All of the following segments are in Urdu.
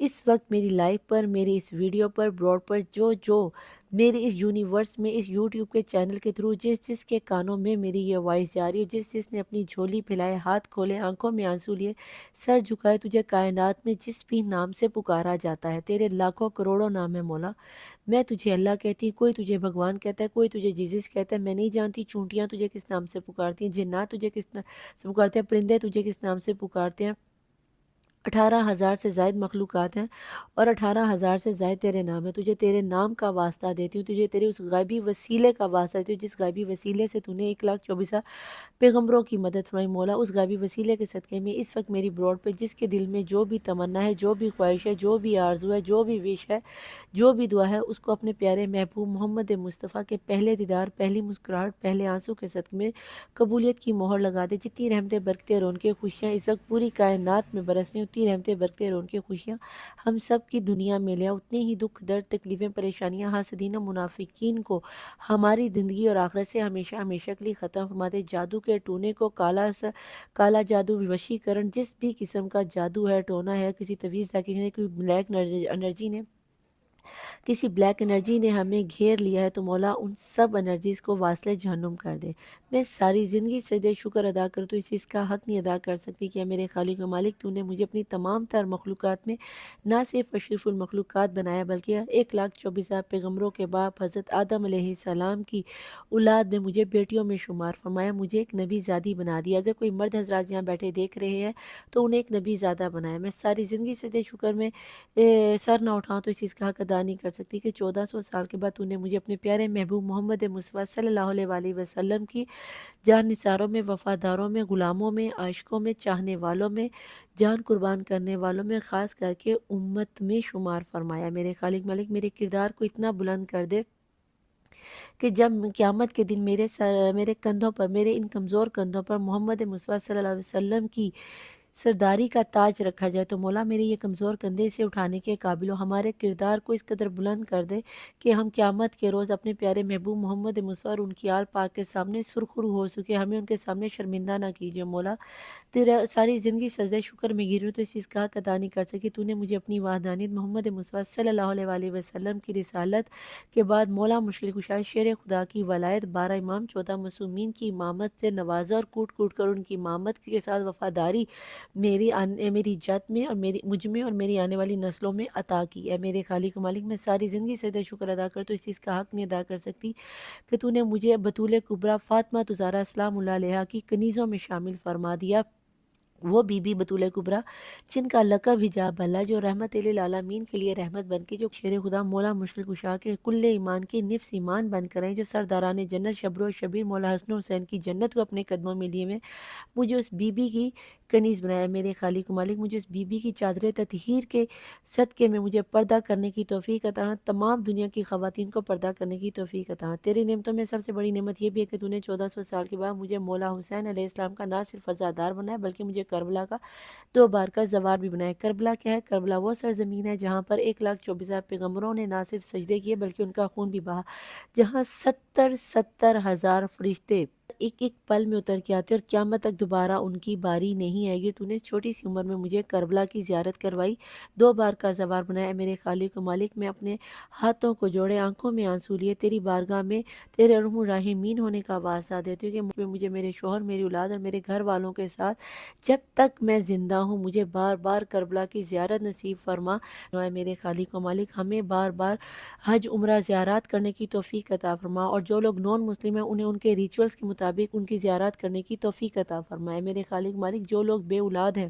اس وقت میری لائف پر، میری اس ویڈیو پر، براڈ پر جو میری اس یونیورس میں، اس یوٹیوب کے چینل کے تھرو جس کے کانوں میں میری یہ وائس جا رہی ہے، جس نے اپنی جھولی پھیلائے، ہاتھ کھولے، آنکھوں میں آنسو لیے، سر جھکائے، تجھے کائنات میں جس بھی نام سے پکارا جاتا ہے، تیرے لاکھوں کروڑوں نام ہے مولا، میں تجھے اللہ کہتی ہوں، کوئی تجھے بھگوان کہتا ہے، کوئی تجھے جیزس کہتا ہے، میں نہیں جانتی چونٹیاں تجھے کس نام سے پکارتی ہیں، جنات تجھے کس نام سے پکارتے ہیں، پرندے تجھے کس نام سے پکارتے ہیں، 18,000 سے زائد مخلوقات ہیں اور 18,000 سے زائد تیرے نام ہے، تجھے تیرے نام کا واسطہ دیتی ہوں، تجھے تیرے اس غیبی وسیلے کا واسطہ دیتی ہوں، جس غیبی وسیلے سے تو نے 1,24,000 پیغمبروں کی مدد فرمائی، مولا اس غیبی وسیلے کے صدقے میں اس وقت میری براڈ پہ جس کے دل میں جو بھی تمنا ہے، جو بھی خواہش ہے، جو بھی آرزو ہے، جو بھی وش ہے، جو بھی دعا ہے، اس کو اپنے پیارے محبوب محمد مصطفیٰ کے پہلے دیدار، پہلی مسکراہٹ، پہلے آنسو کے صدقے میں قبولیت کی مہر لگا دے۔ جتنی رحمتیں، برکتیں، رونقیں، خوشیاں اس وقت پوری کائنات میں برس رہی ہیں، اتنی رحمتیں، برکتیں، رونقیں، خوشیاں ہم سب کی دنیا میں لے آ، اتنے ہی دکھ، درد، تکلیفیں، پریشانیاں، حاسدین و منافقین کو ہماری زندگی اور آخرت سے ہمیشہ ہمیشہ کے لیے ختم فرما دے۔ جادو کے ٹونے کو کالا جادو، وشیکرن، جس بھی قسم کا جادو ہے، ٹونا ہے، کسی تویز نے، کوئی بلیک انرجی نے، کسی بلیک انرجی نے ہمیں گھیر لیا ہے، تو مولا ان سب انرجیز کو واصل جہنم کر دے۔ میں ساری زندگی سجدے شکر ادا کروں تو اس چیز کا حق نہیں ادا کر سکتی کہ میرے خالق و مالک، تو نے مجھے اپنی تمام تر مخلوقات میں نہ صرف اشرف المخلوقات بنایا، بلکہ 1,24,000 پیغمبروں کے باپ حضرت آدم علیہ السلام کی اولاد میں مجھے بیٹیوں میں شمار فرمایا، مجھے ایک نبی زادی بنا دیا۔ اگر کوئی مرد حضرات یہاں بیٹھے دیکھ رہے ہیں تو انہیں ایک نبی زادہ بنایا۔ میں ساری زندگی سجدے شکر میں سر نہ اٹھاؤں تو اس چیز کا حق ادا نہیں کر سکتی کہ 1400 سال کے بعد تو نے مجھے اپنے پیارے محبوب محمد مصطفیٰ صلی اللہ علیہ وآلہ وسلم کی جان نثاروں میں، وفاداروں میں، غلاموں میں، عاشقوں میں، چاہنے والوں میں، جان قربان کرنے والوں میں، خاص کر کے امت میں شمار فرمایا۔ میرے خالق مالک میرے کردار کو اتنا بلند کر دے کہ جب قیامت کے دن میرے کندھوں پر، میرے ان کمزور کندھوں پر محمد مصطفیٰ صلی اللہ علیہ وسلم کی سرداری کا تاج رکھا جائے، تو مولا میرے یہ کمزور کندھے سے اٹھانے کے قابل ہو، ہمارے کردار کو اس قدر بلند کر دے کہ ہم قیامت کے روز اپنے پیارے محبوب محمد مصطفیٰ اور ان کی آل پاک کے سامنے سرخرو ہو سکے، ہمیں ان کے سامنے شرمندہ نہ کیجیے مولا۔ تیرا ساری زندگی سجدہ شکر میں گری ہوں تو اس چیز کا حق ادا نہیں کر سکی، تو نے مجھے اپنی وحدانیت محمد مصطفیٰ صلی اللہ علیہ وآلہ وسلم کی رسالت کے بعد مولا مشکل کشا شیر خدا کی ولایت، 12 امام، 14 معصومین کی امامت سے نوازا اور کوٹ کوٹ کر ان کی امامت کے ساتھ وفاداری میری جد میں اور مجھ میں اور میری آنے والی نسلوں میں عطا کی ہے۔ میرے خالق و مالک میں ساری زندگی سجدہ شکر ادا کر تو اس چیز کا حق نہیں ادا کر سکتی کہ تو نے مجھے بطول کبریٰ فاطمہ زہرا سلام اللہ علیہا کی کنیزوں میں شامل فرما دیا، وہ بی بی بطول کبریٰ جن کا لقب حجاب اللہ، جو رحمت للعالمین کے لیے رحمت بن کے، جو شیر خدا مولا مشکل کشا کے کل ایمان کی نفس ایمان بن کر ہیں، جو سرداران جنت شبر و شبیر مولا حسن و حسین کی جنت کو اپنے قدموں میں لیے میں، مجھے اس بی بی کی کنیز بنایا۔ میرے خالق و مالک مجھے اس بی بی کی چادر تطہیر کے صدقے میں مجھے پردہ کرنے کی توفیق عطا، تمام دنیا کی خواتین کو پردہ کرنے کی توفیق عطا۔ تیری نعمتوں میں سب سے بڑی نعمت یہ بھی ہے کہ تو نے 1400 سال کے بعد مجھے مولا حسین علیہ السلام کا نہ صرف عزادار بنایا بلکہ مجھے کربلا کا 2 بار کا زوار بھی بنایا۔ کربلا کیا ہے؟ کربلا وہ سرزمین ہے جہاں پر 1,24,000 پیغمبروں نے نہ صرف سجدے کیے بلکہ ان کا خون بھی بہا، جہاں 70,000 فرشتے ایک ایک پل میں اتر کے آتے اور قیامت تک دوبارہ ان کی باری نہیں آئے گی۔ تو نے اس چھوٹی سی عمر میں مجھے کربلا کی زیارت کروائی، 2 بار کا زوار بنایا۔ میرے خالق و مالک میں اپنے ہاتھوں کو جوڑے، آنکھوں میں آنسو لیے، تیری بارگاہ میں تیرے ارحم الراحمین ہونے کا واسطہ دیتی ہوں کہ مجھے میرے شوہر، میری اولاد اور میرے گھر والوں کے ساتھ جب تک میں زندہ ہوں مجھے بار بار کربلا کی زیارت نصیب فرما۔ میرے خالق و مالک ہمیں بار بار حج عمرہ زیارات کرنے کی توفیق عطا فرما، اور جو لوگ نان مسلم ہیں انہیں ان کے ریچولز کے مطابق ان کی زیارات کرنے کی توفیق عطا فرمائے۔ میرے خالق مالک جو لوگ بے اولاد ہیں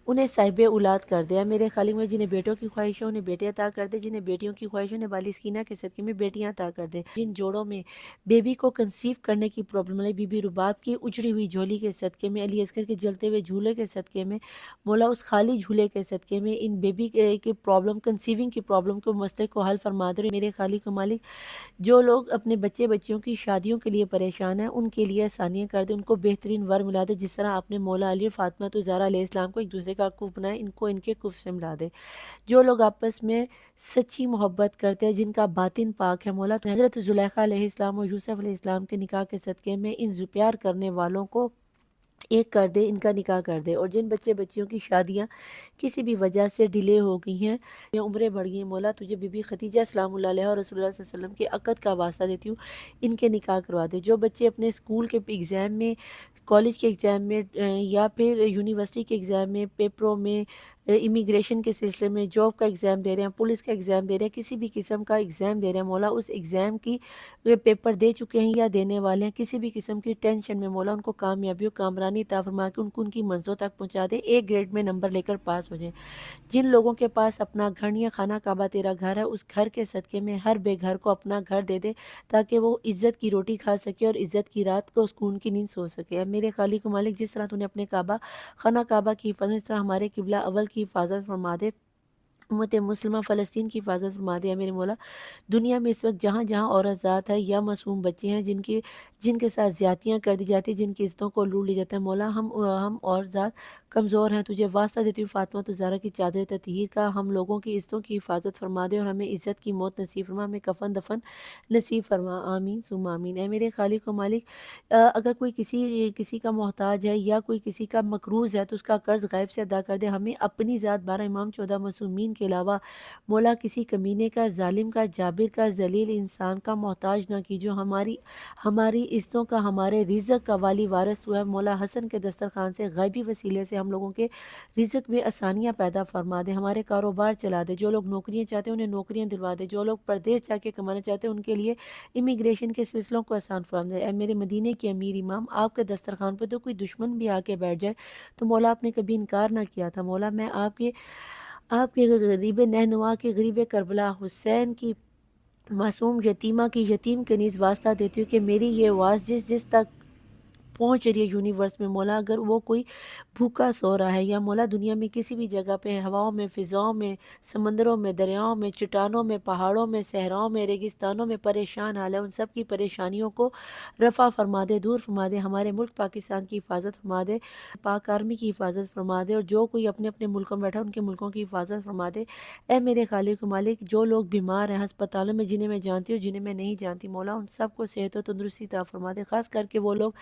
انہیں صاحب اولاد کر دے، میرے خالق میں جنہیں بیٹوں کی خواہش ہے انہیں بیٹے عطا کر دے، جنہیں بیٹیوں کی خواہش ہے انہیں والی سکینہ کے صدقے میں بیٹیاں عطا کر دے، جن جوڑوں میں بیبی کو کنسیو کرنے کی پرابلم ہے، بی بی رباب کی اجڑی ہوئی جھولی کے صدقے میں، علی اصغر کے جلتے ہوئے جھولے کے صدقے میں، مولا اس خالی جھولے کے صدقے میں ان بیبی کی پرابلم، کنسیونگ کی پرابلم کو مسئلے کو حل فرما دے۔ میرے خالق و مالک جو لوگ اپنے بچیوں کی شادیوں کے لیے پریشان ہیں ان کے لیے آسانیاں کر دے، ان کو بہترین ور ملا دے، جس طرح آپ نے مولا علی اور فاطمہ زہرا علیہ السلام کو ایک دوسرے کا کف بنائے، ان کو ان کے کف سے ملا دے۔ جو لوگ آپس میں سچی محبت کرتے ہیں، جن کا باطن پاک ہے، مولا حضرت زلیخا علیہ السلام اور یوسف علیہ السلام کے نکاح کے صدقے میں ان پیار کرنے والوں کو ایک کر دے، ان کا نکاح کر دے۔ اور جن بچے بچیوں کی شادیاں کسی بھی وجہ سے ڈیلے ہو گئی ہیں یا عمریں بڑھ گئی ہیں، مولا تجھے بی بی خدیجہ سلام اللہ علیہ اور رسول اللہ صلی اللہ علیہ وسلم کے عقد کا واسطہ دیتی ہوں، ان کے نکاح کروا دے۔ جو بچے اپنے اسکول کے ایگزام میں، کالج کے ایگزام میں یا پھر یونیورسٹی کے ایگزام میں، پیپروں میں، امیگریشن کے سلسلے میں، جاب کا ایگزام دے رہے ہیں، پولیس کا ایگزام دے رہے ہیں، کسی بھی قسم کا ایگزام دے رہے ہیں، مولا اس ایگزام کی پیپر دے چکے ہیں یا دینے والے ہیں، کسی بھی قسم کی ٹینشن میں مولا ان کو کامیابی و کامرانی عطا فرما کے ان کی منزلوں تک پہنچا دے، ایک گریڈ میں نمبر لے کر پاس ہو جائیں۔ جن لوگوں کے پاس اپنا گھر یا خانہ کعبہ تیرا گھر ہے، اس گھر کے صدقے میں ہر بے گھر کو اپنا گھر دے دے تاکہ وہ عزت کی روٹی کھا سکے اور عزت کی رات کو سکون کی نیند سو سکے۔ اے میرے خالق و مالک، جس طرح تو نے اپنے کعبہ خانہ کعبہ کی حفاظت، اس طرح ہمارے قبلہ اول کی حفاظت فرما دے، امت مسلمہ فلسطین کی حفاظت فرما دے۔ اے میرے مولا، دنیا میں اس وقت جہاں جہاں عورت ذات ہے یا معصوم بچے ہیں جن کے ساتھ زیادتیاں کر دی جاتی ہیں، جن کی عزتوں کو لوٹ لیا جاتا ہے، مولا ہم اور ذات کمزور ہیں، تجھے واسطہ دیتی ہوں فاطمہ تو زہرا کی چادر تطہیر کا، ہم لوگوں کی عزتوں کی حفاظت فرما دے اور ہمیں عزت کی موت نصیب فرما، ہمیں کفن دفن نصیب فرما، آمین ثم آمین۔ اے میرے خالق و مالک، اگر کوئی کسی کا محتاج ہے یا کوئی کسی کا مقروض ہے تو اس کا قرض غیب سے ادا کر دے، ہمیں اپنی ذات 12 امام 14 معصومین کے علاوہ مولا کسی کمینے کا، ظالم کا، جابر کا، ذلیل انسان کا محتاج نہ کی، جو ہماری عزتوں کا، ہمارے رزق کا والی وارث ہوا ہے، مولا حسن کے دسترخوان سے غیبی وسیلے سے ہم لوگوں کے رزق میں آسانیاں پیدا فرما دے، ہمارے کاروبار چلا دے، جو لوگ نوکریاں چاہتے ہیں انہیں نوکریاں دلوا دے، جو لوگ پردیس جا کے کمانا چاہتے ہیں ان کے لیے امیگریشن کے سلسلوں کو آسان فرما دے۔ اے میرے مدینے کے امیر امام، آپ کے دسترخوان پہ تو کوئی دشمن بھی آ کے بیٹھ جائے تو مولا آپ نے کبھی انکار نہ کیا تھا، مولا میں آپ کے غریب نہنوا کے غریب کربلا حسین کی معصوم یتیمہ کی یتیم کنیز واسطہ دیتی ہوں کہ میری یہ آواز جس جس تک پہنچ رہی ہے یونیورس میں، مولا اگر وہ کوئی بھوکا سو رہا ہے یا مولا دنیا میں کسی بھی جگہ پہ، ہواؤں میں، فضاؤں میں، سمندروں میں، دریاؤں میں، چٹانوں میں، پہاڑوں میں، صحراؤں میں، ریگستانوں میں پریشان حال ہے، ان سب کی پریشانیوں کو رفع فرما دے، دور فرما دے، ہمارے ملک پاکستان کی حفاظت فرما دے، پاک آرمی کی حفاظت فرما دے، اور جو کوئی اپنے اپنے ملکوں میں بیٹھا ان کے ملکوں کی حفاظت فرما دے۔ اے میرے خالق و مالک، جو لوگ بیمار ہیں ہسپتالوں میں، جنہیں میں جانتی ہوں جنہیں میں نہیں جانتی، مولا ان سب کو صحت و تندرستی عطا فرما دے، خاص کر کے وہ لوگ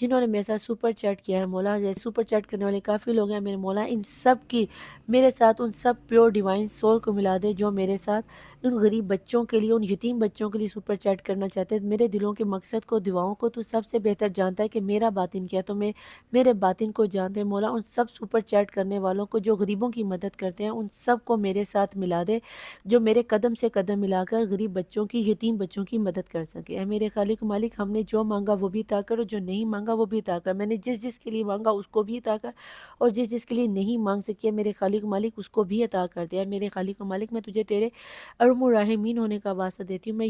جنہوں نے میرے ساتھ سپر چیٹ کیا ہے، مولا جیسے سپر چیٹ کرنے والے کافی لوگ ہیں میرے مولا، ان سب کی میرے ساتھ ان سب پیور ڈیوائن سول کو ملا دے جو میرے ساتھ ان غریب بچوں کے لیے، ان یتیم بچوں کے لیے سپر چیٹ کرنا چاہتے ہیں۔ میرے دلوں کے مقصد کو، دعاؤں کو تو سب سے بہتر جانتا ہے کہ میرا باطن کیا ہے، تو میں میرے باطن کو جانتے ہیں مولا، ان سب سپر چیٹ کرنے والوں کو جو غریبوں کی مدد کرتے ہیں ان سب کو میرے ساتھ ملا دے، جو میرے قدم سے قدم ملا کر غریب بچوں کی، یتیم بچوں کی مدد کر سکے۔ اے میرے خالق و مالک، ہم نے جو مانگا وہ بھی عطا کر اور جو نہیں مانگا وہ بھی عطا کر، میں نے جس جس کے لیے مانگا اس کو بھی عطا کر اور جس جس کے لیے نہیں مانگ سکی میرے خالق و مالک اس کو بھی عطا کر دیا۔ میرے خالق و مالک، میں تجھے تیرے ارحم الراحمین ہونے کا واسطہ دیتی ہوں، میں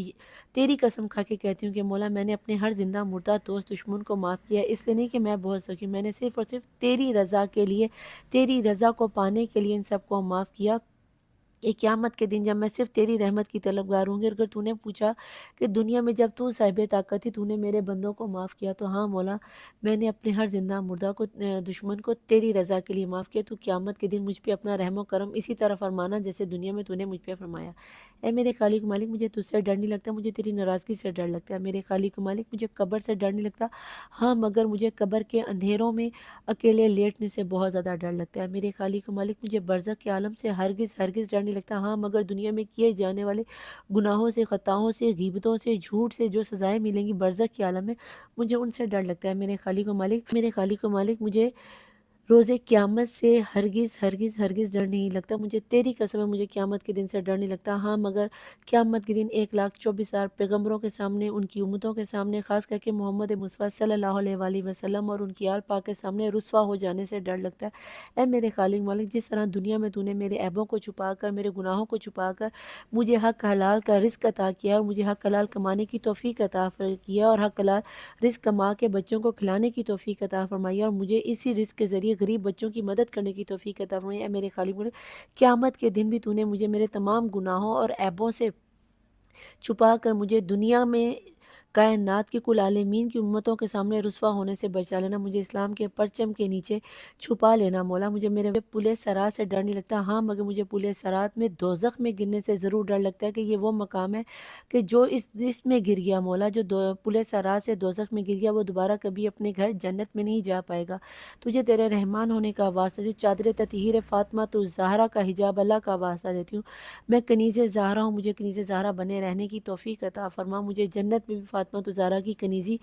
تیری قسم کھا کے کہتی ہوں کہ مولا میں نے اپنے ہر زندہ مردہ دوست دشمن کو معاف کیا، اس لیے نہیں کہ میں بہت سکی، میں نے صرف اور صرف تیری رضا کے لیے، تیری رضا کو پانے کے لیے ان سب کو معاف کیا۔ کہ قیامت کے دن جب میں صرف تیری رحمت کی طلبگار ہوں گی، اگر تو نے پوچھا کہ دنیا میں جب تو صاحب طاقت تھی تو نے میرے بندوں کو معاف کیا، تو ہاں مولا میں نے اپنے ہر زندہ مردہ کو، دشمن کو تیری رضا کے لیے معاف کیا، تو قیامت کے دن مجھ پہ اپنا رحم و کرم اسی طرح فرمانا جیسے دنیا میں تو نے مجھ پہ فرمایا۔ اے میرے خالق مالک، مجھے تجھ سے ڈر نہیں لگتا، مجھے تیری ناراضگی سے ڈر لگتا ہے۔ میرے خالق مالک، مجھے قبر سے ڈر نہیں لگتا، ہاں مگر مجھے قبر کے اندھیروں میں اکیلے لیٹنے سے بہت زیادہ ڈر لگتا ہے۔ میرے خالق مالک، مجھے برزخ کے عالم سے ہرگز ہرگز ڈر نہیں لگتا، ہاں مگر دنیا میں کیے جانے والے گناہوں سے، خطاؤں سے، غیبتوں سے، جھوٹ سے جو سزائیں ملیں گی برزخ کے عالم میں، مجھے ان سے ڈر لگتا ہے۔ میرے خالق و مالک مجھے روز قیامت سے ہرگز ہرگز ہرگز ڈر نہیں لگتا، مجھے تیری قسم ہے مجھے قیامت کے دن سے ڈر نہیں لگتا، ہاں مگر قیامت کے دن 1,24,000 پیغمبروں کے سامنے، ان کی امتوں کے سامنے، خاص کر کے محمد مصطفیٰ صلی اللہ علیہ وآلہ وسلم اور ان کی آل پاک کے سامنے رسوا ہو جانے سے ڈر لگتا ہے۔ اے میرے خالق مالک، جس طرح دنیا میں تو نے میرے عیبوں کو چھپا کر، میرے گناہوں کو چھپا کر مجھے حق حلال کا رزق عطا کیا اور مجھے حق حلال کمانے کی توفیق عطا کیا اور حق حلال رزق کما کے بچوں کو کھلانے کی توفیق عطا فرمائی اور مجھے اسی رزق کے ذریعے غریب بچوں کی مدد کرنے کی توفیق عطا فرمائی۔ اے میرے خالق مالک، قیامت کے دن بھی تو نے مجھے میرے تمام گناہوں اور عیبوں سے چھپا کر مجھے دنیا میں کائنات کی کل عالمین کی امتوں کے سامنے رسوا ہونے سے بچا لینا، مجھے اسلام کے پرچم کے نیچے چھپا لینا مولا۔ مجھے میرے پلے سرات سے ڈر نہیں لگتا، ہاں مگر مجھے پلے سرات میں دوزخ میں گرنے سے ضرور ڈر لگتا ہے کہ یہ وہ مقام ہے کہ جو اس میں گر گیا مولا، جو پلے سرات سے دوزخ میں گر گیا وہ دوبارہ کبھی اپنے گھر جنت میں نہیں جا پائے گا۔ تجھے تیرے رحمان ہونے کا واسطہ، جو چادر تطہیر فاطمہ تو زہرا کا حجاب اللہ کا واسطہ دیتی ہوں، میں کنیز زہرا ہوں، مجھے کنیز زہرا بنے رہنے کی توفیق عطا فرما، مجھے جنت میں بھی فاطمہ تو زہرا کی کنیزی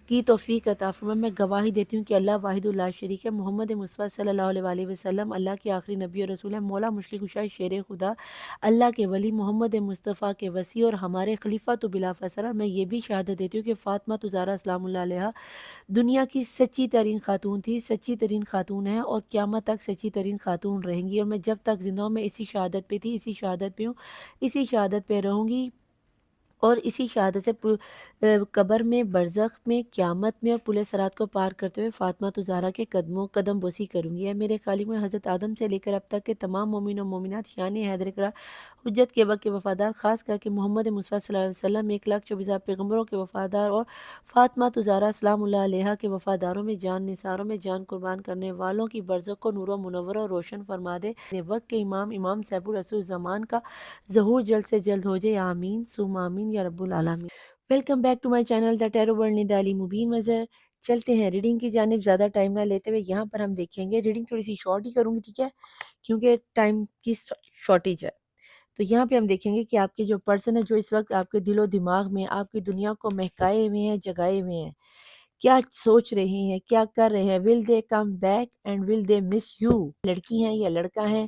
کی توفیق عطا فرما۔ میں گواہی دیتی ہوں کہ اللہ واحد لا شریک ہے، محمد مصطفیٰ صلی اللہ علیہ وآلہ وسلم اللہ کے آخری نبی اور رسول ہے، مولا مشکل کشا شیر خدا، اللہ کے ولی محمد مصطفیٰ کے وصی اور ہمارے خلیفہ تو بلا فیصلہ۔ میں یہ بھی شہادت دیتی ہوں کہ فاطمہ تو زہرا سلام اللہ علیہا دنیا کی سچی ترین خاتون تھی، سچی ترین خاتون ہے اور قیامت تک سچی ترین خاتون رہیں گی، اور میں جب تک زندہ ہوں میں اسی شہادت پہ تھی، اسی شہادت پہ ہوں، اسی شہادت پہ رہوں گی، اور اسی شہادت سے قبر میں، برزخ میں، قیامت میں اور پل صراط کو پار کرتے ہوئے فاطمہ تو زہرا کے قدم بوسی کروں گی۔ اے میرے خالق، میں حضرت آدم سے لے کر اب تک کے تمام مومن و مومنات شان حیدر کرا حجت کے وقت کے وفادار، خاص کر کے محمد مصطفیٰ صلی اللہ علیہ وسلم 1,24,000 پیغمبروں کے وفادار اور فاطمہ تو زہرا سلام اللہ علیہا کے وفاداروں میں جان نثاروں میں جان قربان کرنے والوں کی برزخ کو نور و منور اور روشن فرما دے۔ وقت کے امام سیف الرسول زمان کا ظہور جلد سے جلد ہو جائے، آمین ثم آمین یا رب العالمین۔ Welcome back to my channel the tarot world نڈالی مبین مظہر۔ چلتے ہیں ریڈنگ کی جانب، زیادہ ٹائم نہ لیتے ہوئے یہاں پر ہم دیکھیں گے، ریڈنگ تھوڑی سی شارٹ ہی کروں گی، ٹھیک ہے، کیونکہ ٹائم کی شارٹیج ہے۔ تو یہاں پہ ہم دیکھیں گے کہ آپ کے جو پرسن ہے، جو اس وقت آپ کے دل و دماغ میں آپ کی دنیا کو مہکائے ہوئے ہیں، جگائے ہوئے ہیں، کیا سوچ رہے ہیں، کیا کر رہے ہیں، will they come back and will they miss you, لڑکی ہیں یا لڑکا ہیں،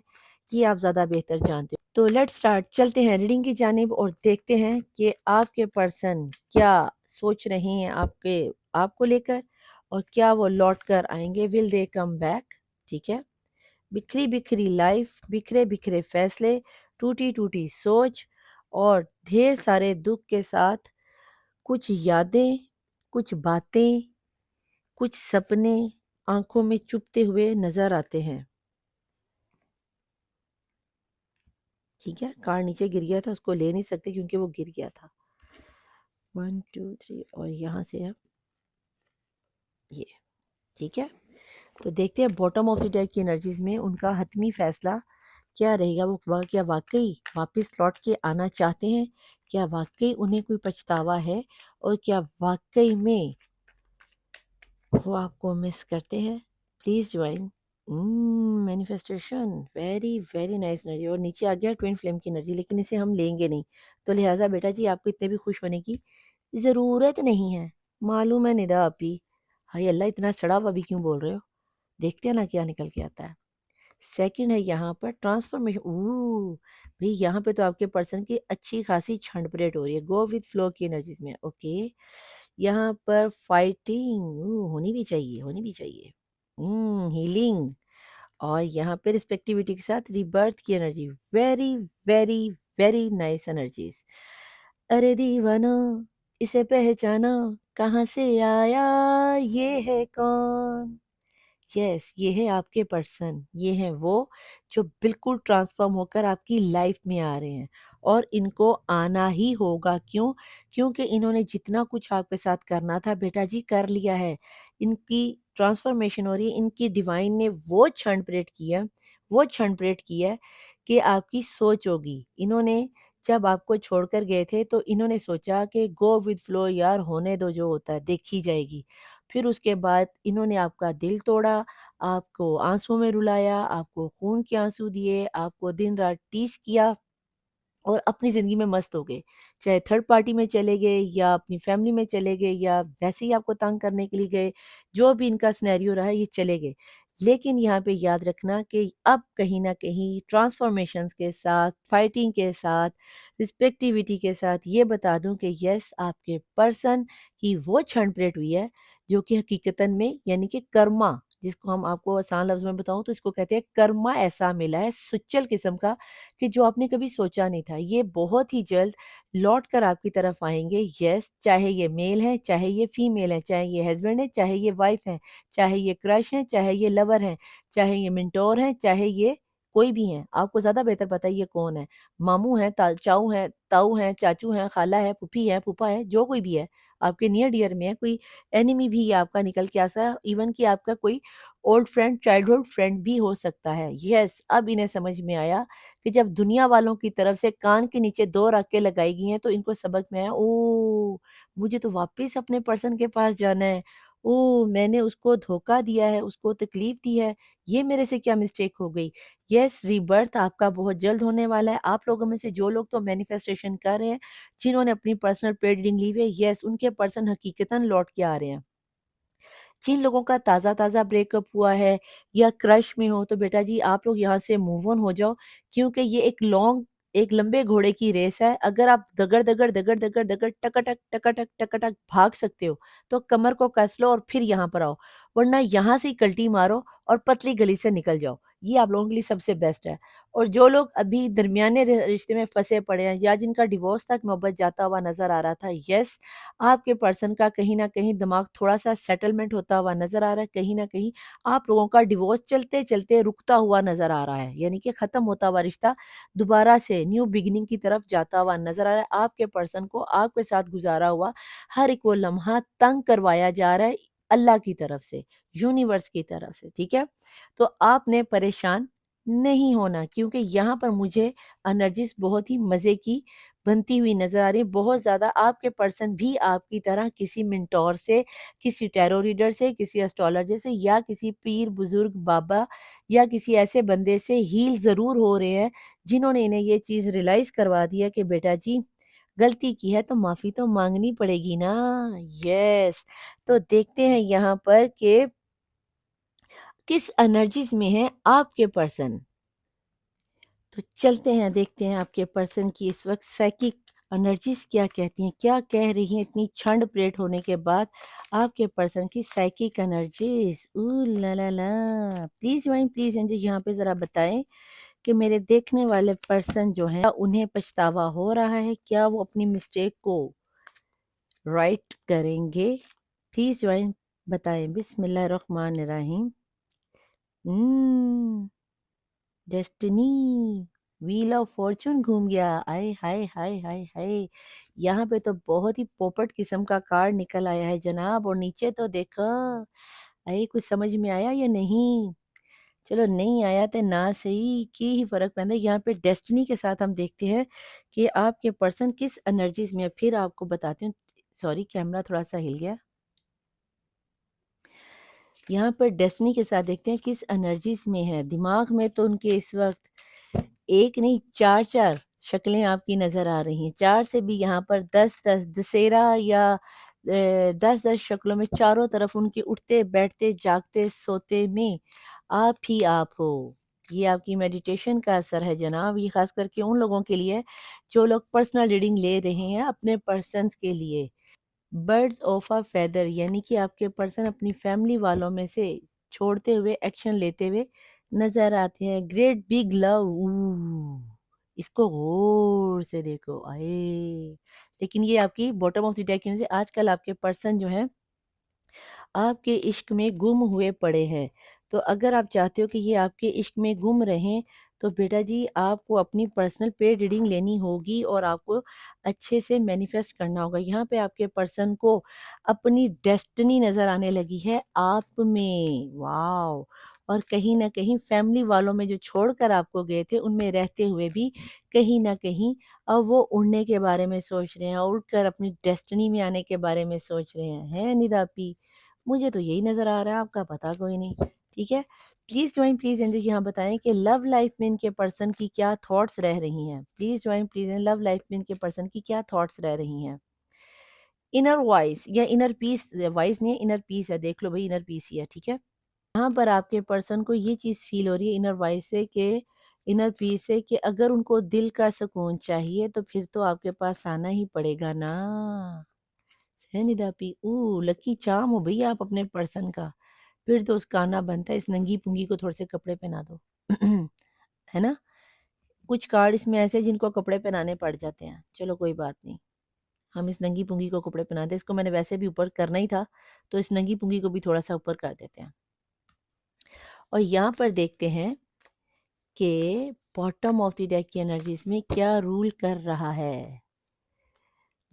یہ آپ زیادہ بہتر جانتے ہو۔ تو لیٹ سٹارٹ، چلتے ہیں ریڈنگ کی جانب اور دیکھتے ہیں کہ آپ کے پرسن کیا سوچ رہے ہیں آپ کو لے کر، اور کیا وہ لوٹ کر آئیں گے، ول دے کم بیک، ٹھیک ہے۔ بکھری بکھری لائف، بکھرے بکھرے فیصلے، ٹوٹی ٹوٹی سوچ اور ڈھیر سارے دکھ کے ساتھ کچھ یادیں، کچھ باتیں، کچھ سپنے آنکھوں میں چپتے ہوئے نظر آتے ہیں، ٹھیک ہے۔ کار نیچے گر گیا تھا، اس کو لے نہیں سکتے کیونکہ وہ گر گیا تھا۔ 1 2 3 اور یہاں سے اب یہ، ٹھیک ہے۔ تو دیکھتے ہیں باٹم آف دی ڈیک کی انرجیز میں ان کا حتمی فیصلہ کیا رہے گا۔ وہ کیا واقعی واپس لوٹ کے آنا چاہتے ہیں، کیا واقعی انہیں کوئی پچھتاوا ہے، اور کیا واقعی میں وہ آپ کو مس کرتے ہیں۔ Please join manifestation, very very nice energy, اور نیچے آ گیا ٹوین فلیم کی انرجی، لیکن اسے ہم لیں گے نہیں، تو لہٰذا بیٹا جی آپ کو اتنے بھی خوش ہونے کی ضرورت نہیں ہے۔ معلوم ہے ندا اپی، ہائی اللہ اتنا سڑا ہوا بھی کیوں بول رہے ہو، دیکھتے ہیں نا کیا نکل کے آتا ہے۔ سیکنڈ ہے یہاں پر ٹرانسفارمیشن، بھئی یہاں پہ تو آپ کے پرسن کی اچھی خاصی چھنڈ پریٹ ہو رہی ہے، گو وتھ فلو کی انرجیز میں، اوکے۔ یہاں پر فائٹنگ ہونی بھی چاہیے، ہونی بھی چاہیے، ہیلنگ، اور یہاں پہ رسپیکٹیوٹی کے ساتھ ریبرتھ کی energy, very very very nice energies. ارے دیوانہ اسے پہچانا، کہاں سے آیا یہ ہے کون، یس یہ ہے آپ کے پرسن، یہ ہیں وہ جو بالکل ٹرانسفارم ہو کر آپ کی لائف میں آ رہے ہیں، اور ان کو آنا ہی ہوگا، کیونکہ انہوں نے جتنا کچھ آپ کے ساتھ کرنا تھا بیٹا جی کر لیا ہے۔ ان کی ٹرانسفارمیشن ہو رہی ہے، ان کی ڈیوائن نے وہ چھنڈ پریٹ کیا، وہ چھنڈ پریٹ کیا کہ آپ کی سوچ ہوگی۔ انہوں نے جب آپ کو چھوڑ کر گئے تھے تو انہوں نے سوچا کہ گو ود فلو یار، ہونے دو، جو ہوتا ہے دیکھی جائے گی۔ پھر اس کے بعد انہوں نے آپ کا دل توڑا، آپ کو آنسوں میں رلایا، آپ کو خون کے آنسو دیے، آپ کو دن رات ٹیس کیا، اور اپنی زندگی میں مست ہو گئے، چاہے تھرڈ پارٹی میں چلے گئے یا اپنی فیملی میں چلے گئے یا ویسے ہی آپ کو تنگ کرنے کے لیے گئے، جو بھی ان کا سنیریو رہا یہ چلے گئے۔ لیکن یہاں پہ یاد رکھنا کہ اب کہیں نہ کہیں ٹرانسفارمیشنز کے ساتھ، فائٹنگ کے ساتھ، رسپیکٹیوٹی کے ساتھ یہ بتا دوں کہ یس آپ کے پرسن کی وہ چھنڈ پریٹ ہوئی ہے جو کہ حقیقتاً میں یعنی کہ کرما، جس کو ہم آپ کو آسان لفظ میں بتاؤں تو اس کو کہتے ہیں کرما، ایسا ملا ہے سچل قسم کا کہ جو آپ نے کبھی سوچا نہیں تھا۔ یہ بہت ہی جلد لوٹ کر آپ کی طرف آئیں گے، یس، چاہے یہ میل ہے، چاہے یہ فیمیل ہے، چاہے یہ ہسبینڈ ہے، چاہے یہ وائف ہے، چاہے یہ کرش ہے، چاہے یہ لور ہے، چاہے یہ منٹور ہے، چاہے یہ کوئی بھی ہیں، آپ کو زیادہ بہتر پتہ ہے یہ کون ہے، ماموں ہیں، چاؤ ہیں، تاؤ ہیں، چاچو ہیں، خالہ ہے، پھوپھی ہے، پھوپھا ہے، جو کوئی بھی ہے، آپ کے نیئر ڈیئر میں ہے، کوئی اینیمی بھی آپ کا نکل کے آسا، ایون کہ آپ کا کوئی اولڈ فرینڈ، چائلڈہڈ فرینڈ بھی ہو سکتا ہے۔ یس، اب انہیں سمجھ میں آیا کہ جب دنیا والوں کی طرف سے کان کے نیچے 2 رکھے لگائی گئی ہیں تو ان کو سبق میں آیا، اوہ مجھے تو واپس اپنے پرسن کے پاس جانا ہے، اوہ میں نے اس کو دھوکہ دیا ہے، اس کو تکلیف دی ہے، یہ میرے سے کیا مسٹیک ہو گئی۔ یس، ری برتھ آپ کا بہت جلد ہونے والا ہے۔ آپ لوگوں میں سے جو لوگ تو مینیفیسٹیشن کر رہے ہیں، جنہوں نے اپنی پرسنل پے ریڈنگ لی ہوئی ہے، یس ان کے پرسن حقیقتاً لوٹ کے آ رہے ہیں۔ جن لوگوں کا تازہ تازہ بریک اپ ہوا ہے یا کرش میں ہو تو بیٹا جی آپ لوگ یہاں سے موو آن ہو جاؤ، کیونکہ یہ ایک لمبے گھوڑے کی ریس ہے۔ اگر آپ دگڑ دگڑ دگڑ دگڑ دگڑ ٹکٹک ٹکٹک ٹکٹک بھاگ سکتے ہو تو کمر کو کس لو اور پھر یہاں پر آؤ، ورنہ یہاں سے ہی کلٹی مارو اور پتلی گلی سے نکل جاؤ، یہ آپ لوگوں کے لیے سب سے بیسٹ ہے۔ اور جو لوگ ابھی درمیانے رشتے میں پھنسے پڑے ہیں یا جن کا ڈیورس تک محبت جاتا ہوا نظر آ رہا تھا، یس آپ کے پرسن کا کہیں نہ کہیں دماغ تھوڑا سا سیٹلمنٹ ہوتا ہوا نظر آ رہا ہے، کہیں نہ کہیں آپ لوگوں کا ڈیورس چلتے چلتے رکتا ہوا نظر آ رہا ہے، یعنی کہ ختم ہوتا ہوا رشتہ دوبارہ سے نیو بگننگ کی طرف جاتا ہوا نظر آ رہا ہے۔ آپ کے پرسن کو آپ کے ساتھ گزارا ہوا ہر ایک وہ لمحہ تنگ کروایا جا رہا ہے اللہ کی طرف سے، یونیورس کی طرف سے، ٹھیک ہے؟ تو آپ نے پریشان نہیں ہونا، کیونکہ یہاں پر مجھے انرجیز بہت ہی مزے کی بنتی ہوئی نظر آ رہی ہے۔ بہت زیادہ آپ کے پرسن بھی آپ کی طرح کسی منٹور سے، کسی ٹیرو ریڈر سے، کسی اسٹرالوجر سے یا کسی پیر بزرگ بابا یا کسی ایسے بندے سے ہیل ضرور ہو رہے ہیں جنہوں نے انہیں یہ چیز ریلائز کروا دیا کہ بیٹا جی غلطی کی ہے تو معافی تو مانگنی پڑے گی نا۔ یس، تو دیکھتے ہیں یہاں پر کہ کس انرجیز میں ہے آپ کے پرسن۔ تو چلتے ہیں دیکھتے ہیں آپ کے پرسن کی اس وقت سائیکک انرجیز کیا کہتی ہیں، کیا کہہ رہی ہیں اتنی چھنڈ پلیٹ ہونے کے بعد آپ کے پرسن کی psychic energies. Oh la la la, please join please انجی، یہاں پہ ذرا بتائیں کہ میرے دیکھنے والے پرسن جو ہیں انہیں پچھتاوا ہو رہا ہے، کیا وہ اپنی مسٹیک کو رائٹ کریں گے؟ پلیز جوائن بتائیں۔ بسم اللہ الرحمن الرحیم۔ ڈیسٹنی، ویل آف فارچون گھوم گیا، آئے ہائے ہائے ہائے ہائے، یہاں پہ تو بہت ہی پوپٹ قسم کا کارڈ نکل آیا ہے جناب، اور نیچے تو دیکھا، آئے کچھ سمجھ میں آیا یا نہیں؟ چلو نہیں آیا تو نہ صحیح کی ہی فرق پہنتا ہے۔ یہاں پہ ڈیسٹنی کے ساتھ ہم دیکھتے ہیں کہ آپ کے پرسن کس انرجیز میں ہے، پھر آپ کو بتاتے ہیں۔ سوری کیمرہ تھوڑا سا ہل گیا۔ یہاں پر ڈیسٹنی کے ساتھ دیکھتے ہیں کس انرجیز میں ہے۔ دماغ میں تو ان کے اس وقت ایک نہیں چار چار شکلیں آپ کی نظر آ رہی ہیں، چار سے بھی یہاں پر 10 دسیرا یا 10 شکلوں میں چاروں طرف ان کے اٹھتے بیٹھتے جاگتے سوتے میں آپ ہی آپ ہو۔ یہ آپ کی میڈیٹیشن کا اثر ہے جناب، یہ خاص کر کے ان لوگوں کے لیے جو لوگ پرسنل ریڈنگ لے رہے ہیں اپنے پرسنز کے لیے۔ برڈز آف اے فیدر، یعنی کہ آپ کے پرسن اپنی فیملی والوں میں سے چھوڑتے ہوئے ایکشن لیتے ہوئے نظر آتے ہیں۔ گریٹ بگ لو، اس کو غور سے دیکھو، آئے لیکن یہ آپ کی باٹم آف دی ڈیک، آج کل آپ کے پرسن جو ہیں آپ کے عشق میں گم ہوئے پڑے ہیں، تو اگر آپ چاہتے ہو کہ یہ آپ کے عشق میں گم رہیں تو بیٹا جی آپ کو اپنی پرسنل پے ریڈنگ لینی ہوگی اور آپ کو اچھے سے مینیفیسٹ کرنا ہوگا۔ یہاں پہ آپ کے پرسن کو اپنی ڈیسٹنی نظر آنے لگی ہے آپ میں، واو، اور کہیں نہ کہیں فیملی والوں میں جو چھوڑ کر آپ کو گئے تھے ان میں رہتے ہوئے بھی کہیں نہ کہیں اب وہ اڑنے کے بارے میں سوچ رہے ہیں، اڑ کر اپنی ڈیسٹنی میں آنے کے بارے میں سوچ رہے ہیں ندا پی؟ مجھے تو یہی نظر آ رہا ہے، آپ کا پتہ کوئی نہیں، ٹھیک ہے؟ پلیز جوائن پلیز اینجل، یہاں بتائیں کہ لو لائف میں ان کے پرسن کی کیا تھاٹس رہ رہی ہیں۔ Please join please, love life میں ان کے پرسن کی کیا تھاٹس رہ رہی ہیں۔ انر وائس یا انر پیس، وائس نہیں انر پیس ہے، دیکھ لو بھائی انر پیس ہی ہے، ٹھیک ہے؟ یہاں پر آپ کے پرسن کو یہ چیز فیل ہو رہی ہے انر وائس سے کہ انر پیس سے کہ اگر ان کو دل کا سکون چاہیے تو پھر تو آپ کے پاس آنا ہی پڑے گا نا، ہے ندا پی؟ لکی چام ہو بھئی آپ اپنے پرسن کا، پھر تو اس کا آنا بنتا ہے۔ اس ننگی پنگی کو تھوڑے سے کپڑے پہنا دو ہے نا؟ کچھ کارڈ اس میں ایسے جن کو کپڑے پہنانے پڑ جاتے ہیں، چلو کوئی بات نہیں، ہم اس ننگی پنگی کو کپڑے پہنا دیں۔ اس کو میں نے ویسے بھی اوپر کرنا ہی تھا تو اس ننگی پنگی کو بھی تھوڑا سا اوپر کر دیتے ہیں۔ اور یہاں پر دیکھتے ہیں کہ باٹم آف دی ڈیک کی انرجیز میں کیا رول کر رہا ہے۔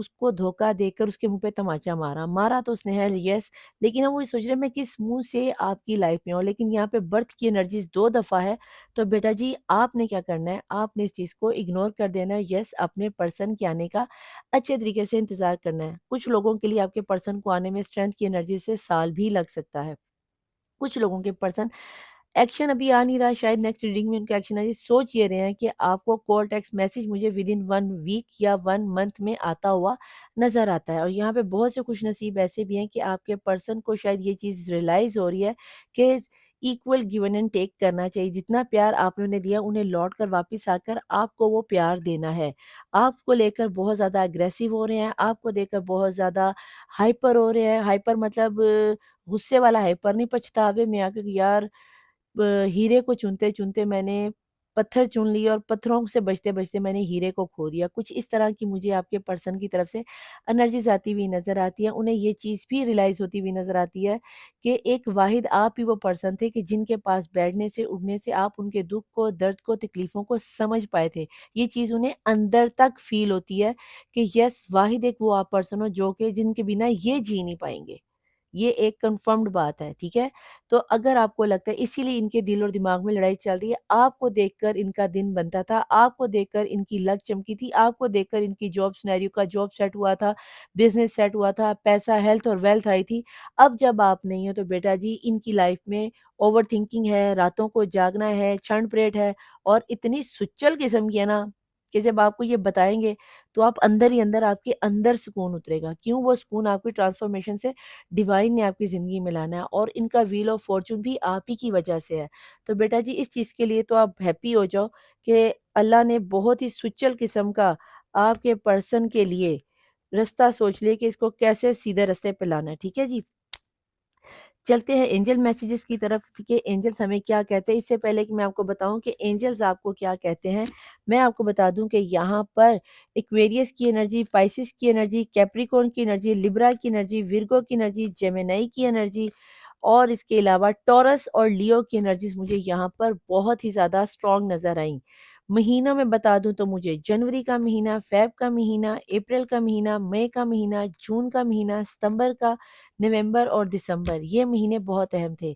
اس کو دھوکہ دے کر اس کے منہ پہ تماچا مارا تو اس نے ہے یس، لیکن ہم وہی سوچ رہے ہیں میں کس منہ سے آپ کی لائف میں ہوں، لیکن یہاں پہ برتھ کی انرجیز 2 دفعہ ہے. تو بیٹا جی آپ نے کیا کرنا ہے، آپ نے اس چیز کو اگنور کر دینا ہے. یس، اپنے پرسن کے آنے کا اچھے طریقے سے انتظار کرنا ہے. کچھ لوگوں کے لیے آپ کے پرسن کو آنے میں اسٹرینتھ کی انرجی سے سال بھی لگ سکتا ہے. کچھ لوگوں کے پرسن ایکشن ابھی آ نہیں رہا، شاید نیکسٹ ریڈنگ میں ان کا ایکشن آئے. سوچ یہ رہے ہیں کہ آپ کو کال ٹیکسٹ میسج مجھے ود ان 1 ویک یا 1 منتھ میں آتا ہوا نظر آتا ہے. اور یہاں پہ بہت سے خوش نصیب ایسے بھی ہیں کہ آپ کے پرسن کو شاید یہ چیز ریئلائز ہو رہی ہے کہ ایکول گیون اینڈ ٹیک کرنا چاہیے. جتنا پیار آپ نے انہیں دیا انہیں لوٹ کر واپس آ کر آپ کو وہ پیار دینا ہے. آپ کو لے کر بہت زیادہ اگریسو ہو رہے ہیں، آپ کو دیکھ کر بہت زیادہ ہائپر ہو رہے ہیں. ہائپر مطلب غصے والا ہائپر نہیں، پچھتاوے میں آ کے یار ہیرے کو چنتے چنتے میں نے پتھر چن لیے اور پتھروں سے بچتے بچتے میں نے ہیرے کو کھو دیا. کچھ اس طرح کی مجھے آپ کے پرسن کی طرف سے انرجیز آتی ہوئی نظر آتی ہیں. انہیں یہ چیز بھی ریلائز ہوتی ہوئی نظر آتی ہے کہ ایک واحد آپ ہی وہ پرسن تھے کہ جن کے پاس بیٹھنے سے اٹھنے سے آپ ان کے دکھ کو، درد کو، تکلیفوں کو سمجھ پائے تھے. یہ چیز انہیں اندر تک فیل ہوتی ہے کہ یس، واحد ایک وہ آپ پرسن ہو جو کہ جن کے بنا یہ جی نہیں پائیں گے. یہ ایک کنفرمڈ بات ہے، ٹھیک ہے. تو اگر آپ کو لگتا ہے اسی لیے ان کے دل اور دماغ میں لڑائی چل رہی ہے، آپ کو دیکھ کر ان کا دن بنتا تھا، آپ کو دیکھ کر ان کی لک چمکی تھی، آپ کو دیکھ کر ان کی جاب سنیریو کا جاب سیٹ ہوا تھا، بزنس سیٹ ہوا تھا، پیسہ، ہیلتھ اور ویلتھ آئی تھی. اب جب آپ نہیں ہو تو بیٹا جی ان کی لائف میں اوور تھنکنگ ہے، راتوں کو جاگنا ہے، چھنڈ پریٹ ہے، اور اتنی سچل قسم کی ہے نا کہ جب آپ کو یہ بتائیں گے تو آپ اندر ہی اندر، آپ کے اندر سکون اترے گا. کیوں؟ وہ سکون آپ کی ٹرانسفارمیشن سے ڈیوائن نے آپ کی زندگی میں لانا ہے، اور ان کا ویل آف فارچون بھی آپ ہی کی وجہ سے ہے. تو بیٹا جی اس چیز کے لیے تو آپ ہیپی ہو جاؤ کہ اللہ نے بہت ہی سچل قسم کا آپ کے پرسن کے لیے رستہ سوچ لیا کہ اس کو کیسے سیدھے رستے پہ لانا ہے. ٹھیک ہے جی، چلتے ہیں اینجل میسیجز کی طرف کہ اینجلز ہمیں کیا کہتے ہیں. اس سے پہلے کہ میں آپ کو بتاؤں کہ اینجلز آپ کو کیا کہتے ہیں، میں آپ کو بتا دوں کہ یہاں پر ایکویریس کی انرجی، پائسس کی انرجی، کیپریکون کی انرجی، لیبرا کی انرجی، ورگو کی انرجی، جیمینائی کی انرجی، اور اس کے علاوہ ٹورس اور لیو کی انرجیز مجھے یہاں پر بہت ہی زیادہ اسٹرانگ نظر آئیں. مہینوں میں بتا دوں تو مجھے جنوری کا مہینہ، فیب کا مہینہ، اپریل کا مہینہ، مئی کا مہینہ، جون کا مہینہ، ستمبر کا، نومبر اور دسمبر، یہ مہینے بہت اہم تھے.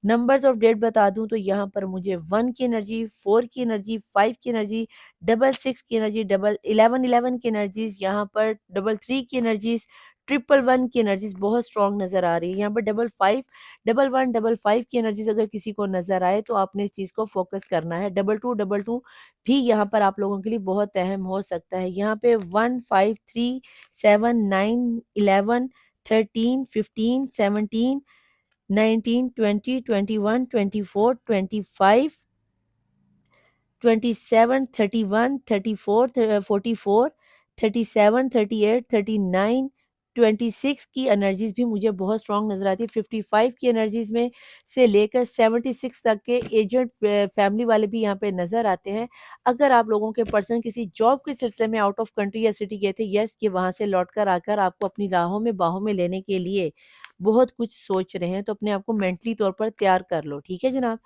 نمبرز آف ڈیٹ بتا دوں تو یہاں پر مجھے 1 کی انرجی، 4 کی انرجی، 5 کی انرجی، 666 کی انرجی، 1111 کی انرجیز، یہاں پر 33 کی انرجیز، 111 کی انرجیز بہت اسٹرانگ نظر آ رہی ہے. یہاں پر 55، 11، 55 کی انرجیز اگر کسی کو نظر آئے تو آپ نے اس چیز کو فوکس کرنا ہے. 2222 بھی یہاں پر آپ لوگوں کے لیے بہت اہم ہو سکتا ہے. یہاں پہ 1، 5، 3، 7، 9، 11، 13، 15، 17، 19، 20، 21، 24، 25، 27، 31، 34، 44، 37، 38، 39، 26 کی انرجیز بھی مجھے بہت اسٹرانگ نظر آتی ہے. 55 کی انرجیز میں سے لے کر 76 تک کے ایجنٹ فیملی والے بھی یہاں پہ نظر آتے ہیں. اگر آپ لوگوں کے پرسن کسی جاب کے سلسلے میں آؤٹ آف کنٹری یا سٹی گئے تھے، یس، یہ وہاں سے لوٹ کر آ کر آپ کو اپنی راہوں میں باہوں میں لینے کے لیے بہت کچھ سوچ رہے ہیں، تو اپنے آپ کو مینٹلی طور پر تیار کر لو. ٹھیک ہے جناب،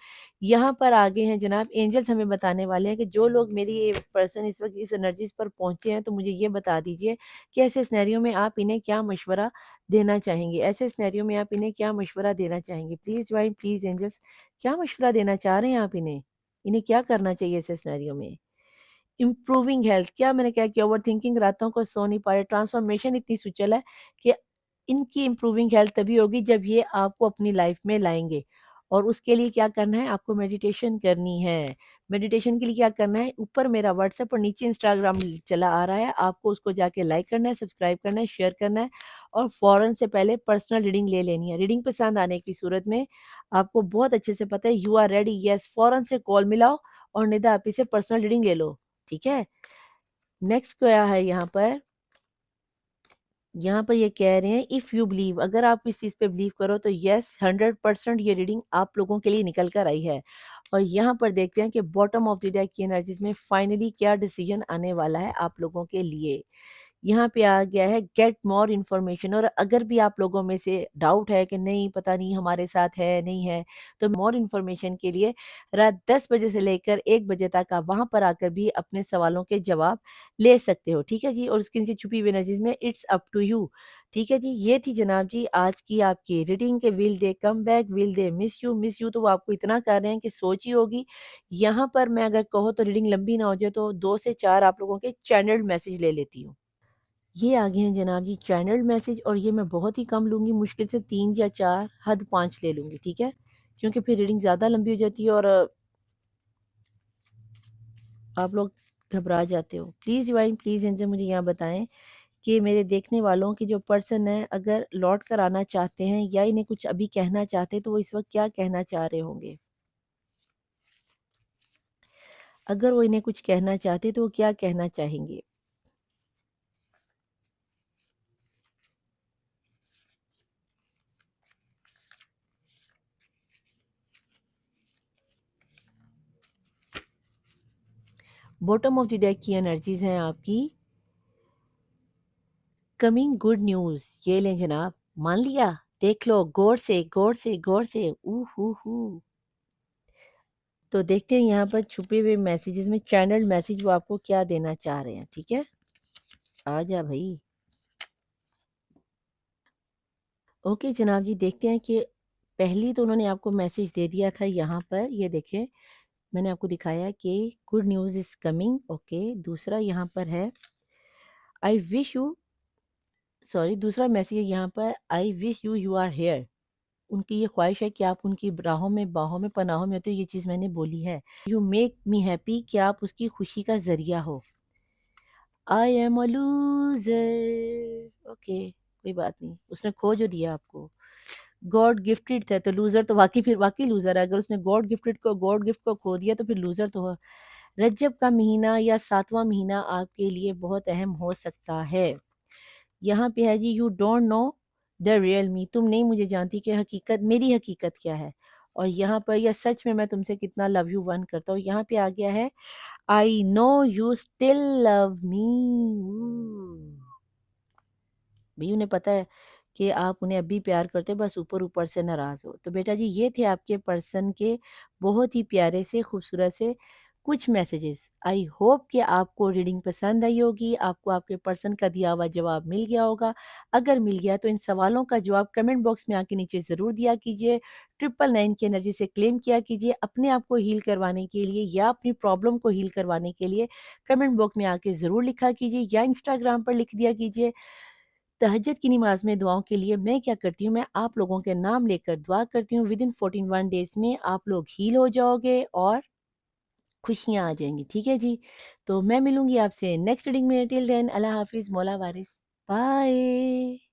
یہاں پر آگے ہیں جناب اینجلز ہمیں بتانے والے ہیں کہ جو لوگ میری پرسن اس وقت اس انرجیز پر پہنچے ہیں تو مجھے یہ بتا دیجئے کہ ایسے سینیریو میں آپ انہیں کیا مشورہ دینا چاہیں گے. ایسے سینیریو میں آپ انہیں کیا مشورہ دینا چاہیں گے. پلیز جوائن، پلیز اینجلز، کیا مشورہ دینا چاہ رہے ہیں آپ انہیں کیا کرنا چاہیے ایسے سینیریو میں. امپروونگ ہیلتھ، کیا میں نے کیا کہ اوور تھنکنگ، راتوں کو سو نہیں پا رہے، ٹرانسفارمیشن اتنی سچل ہے کہ ان کی امپروونگ ہیلتھ تبھی ہوگی جب یہ آپ کو اپنی لائف میں لائیں گے. اور اس کے لیے کیا کرنا ہے، آپ کو میڈیٹیشن کرنی ہے. میڈیٹیشن کے لیے کیا کرنا ہے، اوپر میرا واٹس ایپ اور نیچے انسٹاگرام چلا آ رہا ہے، آپ کو اس کو جا کے لائک کرنا ہے، سبسکرائب کرنا ہے، شیئر کرنا ہے، اور فوراً سے پہلے پرسنل ریڈنگ لے لینی ہے. ریڈنگ پسند آنے کی صورت میں آپ کو بہت اچھے سے پتہ ہے، یو آر ریڈی، یس، فوراً سے کال ملاؤ اور ندا آپی سے پرسنل ریڈنگ لے لو. ٹھیک ہے، نیکسٹ کیا ہے یہاں پر یہ کہہ رہے ہیں اف یو بلیو، اگر آپ اس چیز پہ بلیو کرو تو یس 100% یہ ریڈنگ آپ لوگوں کے لیے نکل کر آئی ہے. اور یہاں پر دیکھتے ہیں کہ باٹم آف دی ڈیک کی انرجیز میں فائنلی کیا ڈیسیجن آنے والا ہے آپ لوگوں کے لیے. یہاں پہ آ گیا ہے گیٹ مور انفارمیشن، اور اگر بھی آپ لوگوں میں سے ڈاؤٹ ہے کہ نہیں پتہ نہیں ہمارے ساتھ ہے نہیں ہے، تو مور انفارمیشن کے لیے رات 10 بجے سے لے کر 1 بجے تک آپ وہاں پر آ کر بھی اپنے سوالوں کے جواب لے سکتے ہو، ٹھیک ہے جی، اور اسکرین سے چھپی ہوئی انرجیز میں اٹس اپ ٹو یو، ٹھیک ہے جی۔ یہ تھی جناب جی آج کی آپ کی ریڈنگ کے ول they come back will they miss you تو وہ آپ کو اتنا کر رہے ہیں کہ سوچی ہوگی۔ یہاں پر میں اگر کہو تو ریڈنگ لمبی نہ ہو جائے تو 2 سے 4 آپ لوگوں کے چینلڈ میسج لے لیتی ہوں۔ یہ آگے ہیں جناب جی چینلڈ میسج، اور یہ میں بہت ہی کم لوں گی، مشکل سے 3 یا 4 حد 5 لے لوں گی، ٹھیک ہے، کیونکہ پھر ریڈنگ زیادہ لمبی ہو جاتی ہے اور آپ لوگ گھبرا جاتے ہو۔ پلیز ڈیوائن پلیز ان سے مجھے یہاں بتائیں کہ میرے دیکھنے والوں کی جو پرسن ہے اگر لوٹ کر آنا چاہتے ہیں یا انہیں کچھ ابھی کہنا چاہتے تو وہ اس وقت کیا کہنا چاہ رہے ہوں گے؟ اگر وہ انہیں کچھ کہنا چاہتے تو وہ کیا کہنا چاہیں گے؟ باٹم آف دی ڈیک کی انرجیز ہیں آپ کی کمنگ گڈ نیوز، یہ لیں جناب، مان لیا، دیکھ لو غور سے غور سے غور سے، ہو تو دیکھتے ہیں یہاں پر چھپے ہوئے میسیجز میں چینلڈ میسیج وہ آپ کو کیا دینا چاہ رہے ہیں، ٹھیک ہے، آ جا بھائی۔ اوکے جناب جی دیکھتے ہیں کہ پہلی تو انہوں نے آپ کو میسیج دے دیا تھا یہاں پر، یہ دیکھیں میں نے آپ کو دکھایا کہ good news is coming, okay. دوسرا یہاں پر ہے آئی وش یو، سوری دوسرا میسیج یہاں پر I wish you you are here, ان کی یہ خواہش ہے کہ آپ ان کی راہوں میں باہوں میں پناہوں میں ہوتے، یہ چیز میں نے بولی ہے۔ یو میک می ہیپی، کہ آپ اس کی خوشی کا ذریعہ ہو۔ I am a loser, okay کوئی بات نہیں، اس نے کھو جو دیا آپ کو گاڈ گفٹڈ تھا تو لوزر تو واقعی پھر واقعی لوزر ہے، اگر اس نے گاڈ گفٹڈ کو گاڈ گفٹ کو کھو دیا تو پھر لوزر تو ہو۔ رجب کا مہینہ یا 7واں مہینہ آپ کے لیے بہت اہم ہو سکتا ہے۔ یہاں پہ ہے جی you don't know the real me, تم نہیں مجھے جانتی کہ حقیقت میری حقیقت کیا ہے، اور یہاں پر یا سچ میں تم سے کتنا لو یو ون کرتا ہوں۔ یہاں پہ آ گیا ہے آئی نو یو اسٹل لو می، بھی انہیں پتہ ہے کہ آپ انہیں اب بھی پیار کرتے ہو، بس اوپر اوپر سے ناراض ہو۔ تو بیٹا جی یہ تھے آپ کے پرسن کے بہت ہی پیارے سے خوبصورت سے کچھ میسیجز۔ آئی ہوپ کہ آپ کو ریڈنگ پسند آئی ہوگی، آپ کو آپ کے پرسن کا دیا ہوا جواب مل گیا ہوگا۔ اگر مل گیا تو ان سوالوں کا جواب کمنٹ باکس میں آ کے نیچے ضرور دیا کیجیے، 999 کی انرجی سے کلیم کیا کیجیے اپنے آپ کو ہیل کروانے کے لیے یا اپنی پرابلم کو ہیل کروانے کے لیے، کمنٹ باکس میں آ کے ضرور لکھا کیجیے یا انسٹاگرام پر لکھ دیا کیجیے۔ تہجد کی نماز میں دعاؤں کے لیے میں کیا کرتی ہوں، میں آپ لوگوں کے نام لے کر دعا کرتی ہوں، ودن 14 ڈیز میں آپ لوگ ہیل ہو جاؤ گے اور خوشیاں آ جائیں گی، ٹھیک ہے جی۔ تو میں ملوں گی آپ سے نیکسٹ ریڈنگ میں، ٹل دین اللہ حافظ، مولا وارث، بائے۔